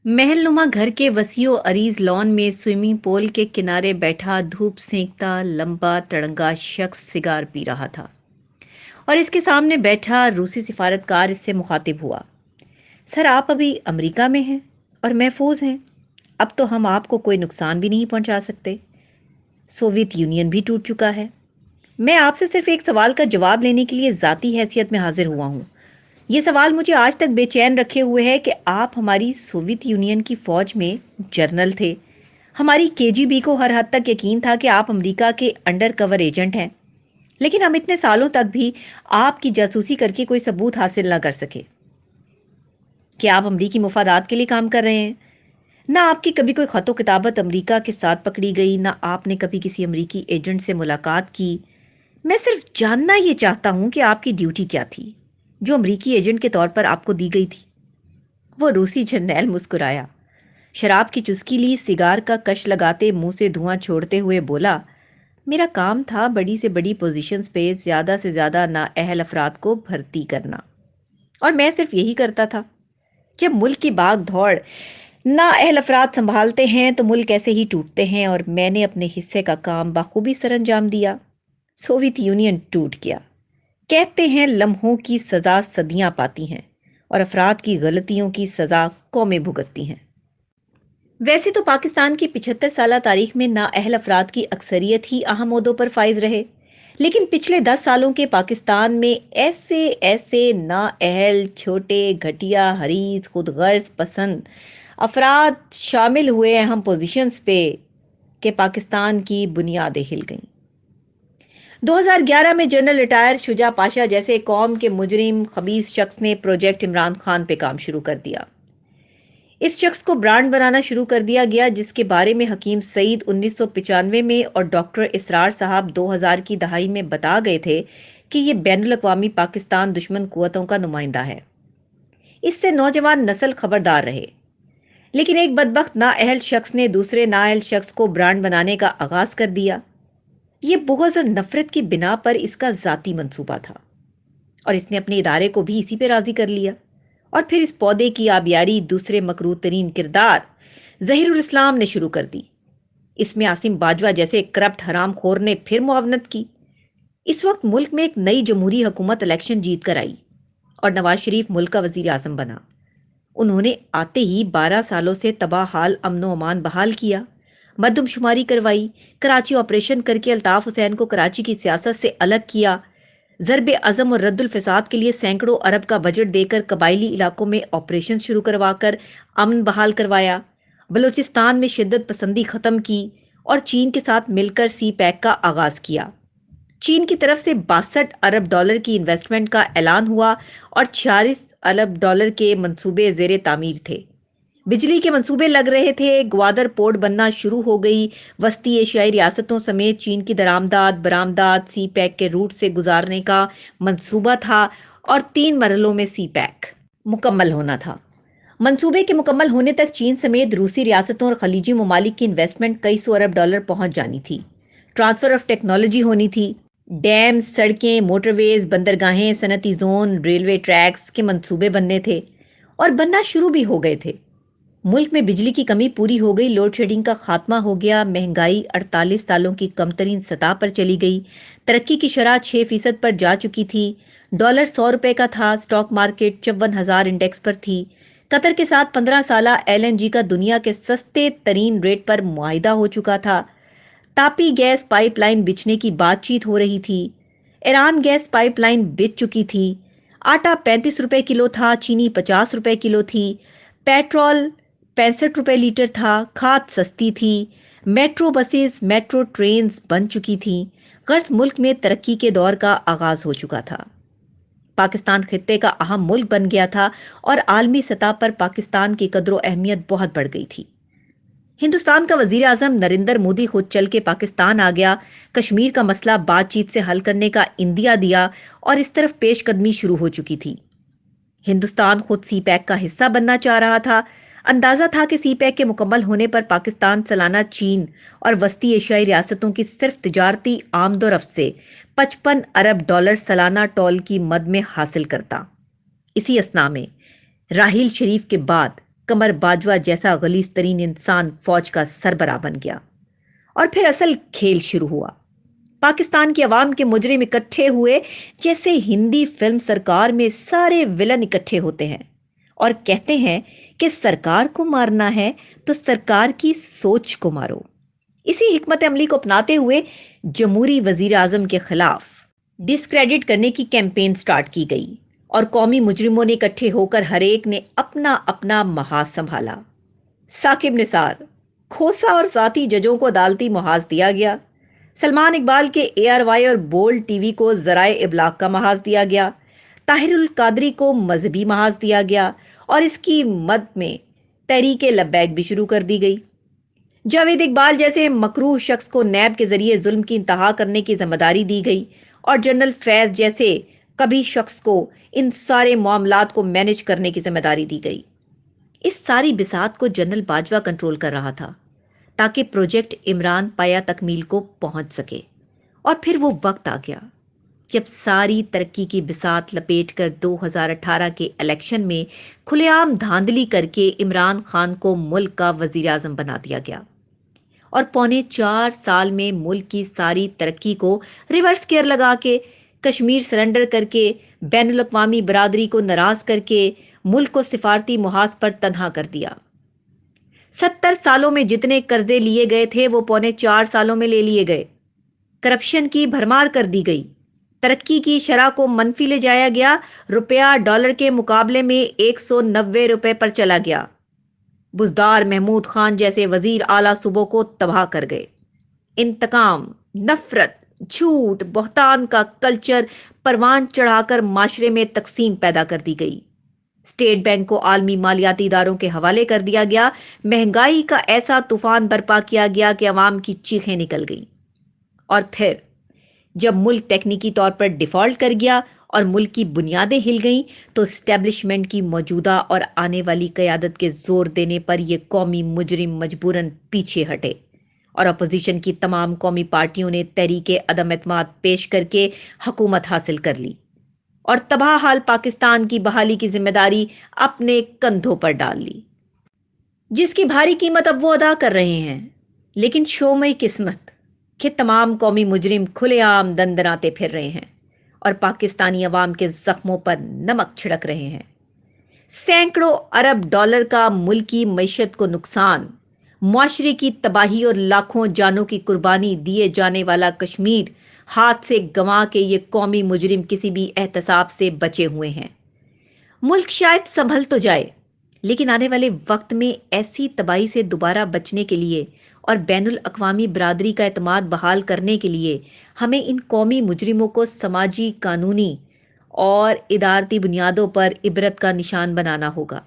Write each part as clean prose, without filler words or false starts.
महल नुमा घर के वसीओ अरीज लॉन में स्विमिंग पूल के किनारे बैठा धूप सेंकता लंबा तड़ंगा शख्स सिगार पी रहा था और इसके सामने बैठा रूसी सिफारतकार इससे मुखातिब हुआ। सर, आप अभी अमेरिका में हैं और महफूज हैं। अब तो हम आपको कोई नुकसान भी नहीं पहुंचा सकते। सोवियत यूनियन भी टूट चुका है। मैं आपसे सिर्फ एक सवाल का जवाब लेने के लिए ज़ाती हैसियत में हाजिर हुआ हूँ। ये सवाल मुझे आज तक बेचैन रखे हुए है कि आप हमारी सोवियत यूनियन की फ़ौज में जनरल थे। हमारी केजीबी को हर हद तक यकीन था कि आप अमेरिका के अंडर कवर एजेंट हैं, लेकिन हम इतने सालों तक भी आपकी जासूसी करके कोई सबूत हासिल ना कर सके कि आप अमरीकी मुफादात के लिए काम कर रहे हैं। ना आपकी कभी कोई ख़तो किताबत अमरीका के साथ पकड़ी गई, ना आपने कभी किसी अमरीकी एजेंट से मुलाकात की। मैं सिर्फ जानना ये चाहता हूं कि आपकी ड्यूटी क्या थी जो अमरीकी एजेंट के तौर पर आपको दी गई थी। वो रूसी जर्नैल मुस्कुराया, शराब की चुस्की ली, सिगार का कश लगाते मुंह से धुआं छोड़ते हुए बोला, मेरा काम था बड़ी से बड़ी पोजीशंस पे ज़्यादा से ज़्यादा नाअहल अफराद को भर्ती करना, और मैं सिर्फ यही करता था। जब मुल्क की भाग दौड़ नाअहल अफराद संभालते हैं तो मुल्क ऐसे ही टूटते हैं, और मैंने अपने हिस्से का काम बखूबी सरअंजाम दिया। सोवियत यूनियन टूट गया। कहते हैं लम्हों की सज़ा सदियां पाती हैं और अफराद की गलतियों की सज़ा कौमें भुगतती हैं। वैसे तो पाकिस्तान की 75 साल तारीख में नाअहल अफराद की अक्सरियत ही अहम ओहदों पर फाइज रहे, लेकिन पिछले 10 सालों के पाकिस्तान में ऐसे ऐसे नाअहल, छोटे, घटिया, हरीस, खुदगर्ज पसंद अफराद शामिल हुए अहम पोजीशंस पे कि पाकिस्तान की बुनियादें हिल गईं। 2011 में जनरल रिटायर शुजा पाशा जैसे कौम के मुजरिम खबीस शख्स ने प्रोजेक्ट इमरान खान पे काम शुरू कर दिया। इस शख्स को ब्रांड बनाना शुरू कर दिया गया, जिसके बारे में हकीम सईद 1995 में और डॉक्टर इसरार साहब 2000 की दहाई में बता गए थे कि ये बैनुल अक़वामी पाकिस्तान दुश्मन कुव्वतों का नुमाइंदा है। इससे नौजवान नस्ल खबरदार रहे, लेकिन एक बदबख्त नाअहल शख्स ने दूसरे नाअहल शख्स को ब्रांड बनाने का आगाज कर दिया। ये बुग़्ज़ और नफरत की बिना पर इसका ज़ाती मंसूबा था, और इसने अपने इदारे को भी इसी पे राजी कर लिया। और फिर इस पौधे की आबियारी दूसरे मकरूह तरीन किरदार ज़हीरुल इस्लाम ने शुरू कर दी। इसमें आसिम बाजवा जैसे करप्ट हराम खोर ने फिर मुआवनत की। इस वक्त मुल्क में एक नई जमहूरी हुकूमत इलेक्शन जीत कर आई और नवाज शरीफ मुल्क का वजीर आजम बना। उन्होंने आते ही 12 सालों से तबाह हाल अमनो अमान बहाल किया, मरदमशुमारी करवाई, कराची ऑपरेशन करके अल्ताफ हुसैन को कराची की सियासत से अलग किया, ज़रब अज़म और रद्दुल फ़साद के लिए सैकड़ों अरब का बजट देकर कबायली इलाकों में ऑपरेशन शुरू करवाकर अमन बहाल करवाया, बलूचिस्तान में शिद्दत पसंदी ख़त्म की और चीन के साथ मिलकर सी पैक का आगाज़ किया। चीन की तरफ से 62 अरब डॉलर की इन्वेस्टमेंट का ऐलान हुआ और 46 अरब डॉलर के मंसूबे ज़ेरे तामीर थे। बिजली के मंसूबे लग रहे थे, ग्वादर पोर्ट बनना शुरू हो गई, वस्ती एशियाई रियासतों समेत चीन की दरामदाद बरामदाद सी पैक के रूट से गुजारने का मंसूबा था, और 3 मरहलों में सी पैक मुकम्मल होना था। मंसूबे के मुकम्मल होने तक चीन समेत रूसी रियासतों और खलीजी ममालिक की इन्वेस्टमेंट कई सौ अरब डॉलर पहुंच जानी थी। ट्रांसफर ऑफ टेक्नोलॉजी होनी थी। डैम, सड़कें, मोटरवेज, बंदरगाहें, सनती जोन, रेलवे ट्रैक्स के मंसूबे बनने थे और बनना शुरू भी हो गए थे। मुल्क में बिजली की कमी पूरी हो गई, लोड शेडिंग का खात्मा हो गया, महंगाई 48 सालों की कमतरीन सतह पर चली गई, तरक्की की शरह 6% पर जा चुकी थी, डॉलर 100 रुपए का था, स्टॉक मार्केट 54,000 इंडेक्स पर थी, कतर के साथ 15 साला LNG का दुनिया के सस्ते तरीन रेट पर मुआहिदा हो चुका था, तापी गैस पाइपलाइन बिछने की बातचीत हो रही थी, ईरान गैस पाइपलाइन बिछ चुकी थी, आटा 35 रुपए किलो था, चीनी 50 रुपए किलो थी, पेट्रोल 65 रुपए लीटर था, खाद सस्ती थी, मेट्रो बसेस, मेट्रो ट्रेन्स बन चुकी थी, गर्ज मुल्क में तरक्की के दौर का आगाज हो चुका था। पाकिस्तान खित्ते का अहम मुल्क बन गया था और आलमी सतह पर पाकिस्तान की कदर अहमियत बहुत बढ़ गई थी। हिंदुस्तान का वजीर आजम नरेंद्र मोदी खुद चल के पाकिस्तान आ गया, कश्मीर का मसला बातचीत से हल करने का इंदिया दिया और इस तरफ पेशकदमी शुरू हो चुकी थी। हिंदुस्तान खुद सी पैक का हिस्सा बनना चाह रहा था। अंदाजा था कि सी पैक के मुकम्मल होने पर पाकिस्तान सालाना चीन और वस्ती एशियाई रियासतों की सिर्फ तिजारती आमदोरफ्त से 55 अरब डॉलर सालाना टोल की मद में हासिल करता। इसी असना में राहील शरीफ के बाद कमर बाजवा जैसा गलीज तरीन इंसान फौज का सरबराह बन गया। और फिर असल खेल शुरू हुआ। पाकिस्तान की आवाम के मुजरिम इकट्ठे हुए जैसे हिंदी फिल्म सरकार में सारे विलन इकट्ठे होते हैं और कहते हैं कि सरकार को मारना है तो सरकार की सोच को मारो। इसी हिकमत अमली को अपनाते हुए जमहूरी वजीर आजम के खिलाफ डिस्क्रेडिट करने की कैंपेन स्टार्ट की गई और कौमी मुजरिमों ने इकट्ठे होकर हर एक ने अपना अपना महाज संभाला। साकिब निसार, खोसा और साथी जजों को अदालती महाज दिया गया। सलमान इकबाल के ARY और बोल्ड टीवी को जराए इबलाग का महाज दिया गया। ताहिरुल कादरी को मजहबी महाज दिया गया और इसकी मद में तहरीक लब्बैक भी शुरू कर दी गई। जावेद इकबाल जैसे मकरूह शख्स को नैब के जरिए जुल्म की इंतहा करने की जिम्मेदारी दी गई और जनरल फैज जैसे कभी शख्स को इन सारे मामलात को मैनेज करने की जिम्मेदारी दी गई। इस सारी बिसात को जनरल बाजवा कंट्रोल कर रहा था ताकि प्रोजेक्ट इमरान पाया तकमील को पहुंच सके। और फिर वो वक्त आ गया जब सारी तरक्की की बिसात लपेटकर 2018 के इलेक्शन में खुलेआम धांधली करके इमरान खान को मुल्क का वजीर आजम बना दिया गया और पौने 4 साल में मुल्क की सारी तरक्की को रिवर्स गियर लगा के, कश्मीर सरेंडर करके, बैनुल अक़वामी बरादरी को नाराज करके मुल्क को सिफारती मुहाज पर तन्हा कर दिया। 70 सालों में जितने कर्जे लिए गए थे वो पौने 4 सालों में ले लिए गए। करप्शन की भरमार कर दी गई। तरक्की की शरह को मनफी ले जाया गया। रुपया डॉलर के मुकाबले में 190 रुपए पर चला गया। बुज़दार महमूद खान जैसे वजीर आला सूबों को तबाह कर गए। इंतकाम, नफरत, झूठ, बहतान का कल्चर परवान चढ़ाकर माशरे में तकसीम पैदा कर दी गई। स्टेट बैंक को आलमी मालियाती इदारों के हवाले कर दिया गया। महंगाई का ऐसा तूफान बर्पा किया गया कि अवाम की चीखें निकल गईं। और फिर जब मुल्क तकनीकी तौर पर डिफॉल्ट कर गया और मुल्क की बुनियादें हिल गईं तो एस्टेब्लिशमेंट की मौजूदा और आने वाली क़यादत के जोर देने पर ये कौमी मुजरिम मजबूरन पीछे हटे और अपोजिशन की तमाम कौमी पार्टियों ने तहरीके अदम एतमाद पेश करके हुकूमत हासिल कर ली और तबाह हाल पाकिस्तान की बहाली की जिम्मेदारी अपने कंधों पर डाल ली, जिसकी भारी कीमत अब वो अदा कर रहे हैं। लेकिन शोमई किस्मत के तमाम कौमी मुजरिम खुलेआम दंदनाते फिर रहे हैं और पाकिस्तानी अवाम के जख्मों पर नमक छिड़क रहे हैं। सैकड़ों अरब डॉलर का मुल्की मईशत को नुकसान, मुआशरे की तबाही और लाखों जानों की कुर्बानी दिए जाने वाला कश्मीर हाथ से गंवा के ये कौमी मुजरिम किसी भी एहतसाब से बचे हुए हैं। मुल्क शायद संभल तो जाए, लेकिन आने वाले वक्त में ऐसी तबाही से दोबारा बचने के लिए और बैनुल अक़वामी बरादरी का एतमाद बहाल करने के लिए हमें इन कौमी मुजरिमों को समाजी, कानूनी और इदारती बुनियादों पर इबरत का निशान बनाना होगा।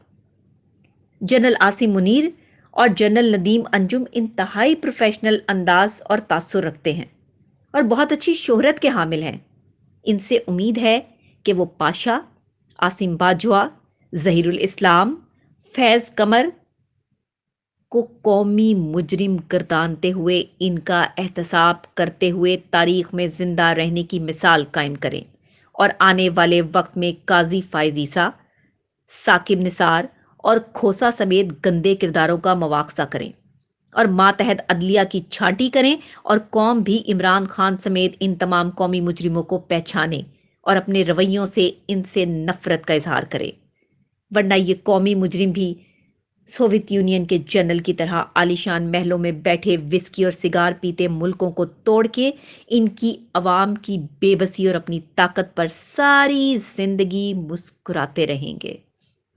जनरल आसिम मुनीर और जनरल नदीम अंजुम इंतहाई प्रोफेशनल अंदाज और तासुर रखते हैं और बहुत अच्छी शोहरत के हामिल हैं। इनसे उम्मीद है कि वो पाशा, आसिम बाजवा, ज़हीरुल इस्लाम, फैज़ कमर को कौमी मुजरिम गर्दानते हुए इनका एहतसाब करते हुए तारीख में जिंदा रहने की मिसाल कायम करें और आने वाले वक्त में काजी फायज़ ईसा, साकिब निसार और खोसा समेत गंदे किरदारों का मवाख्जा करें और मातहत अदलिया की छांटी करें और कौम भी इमरान खान समेत इन तमाम कौमी मुजरिमों को पहचाने और अपने रवैयों से इनसे नफरत का इजहार करे। वरना ये कौमी मुजरिम भी सोवियत यूनियन के जनरल की तरह आलीशान महलों में बैठे विस्की और सिगार पीते मुल्कों को तोड़ के इनकी अवाम की बेबसी और अपनी ताकत पर सारी जिंदगी मुस्कुराते रहेंगे।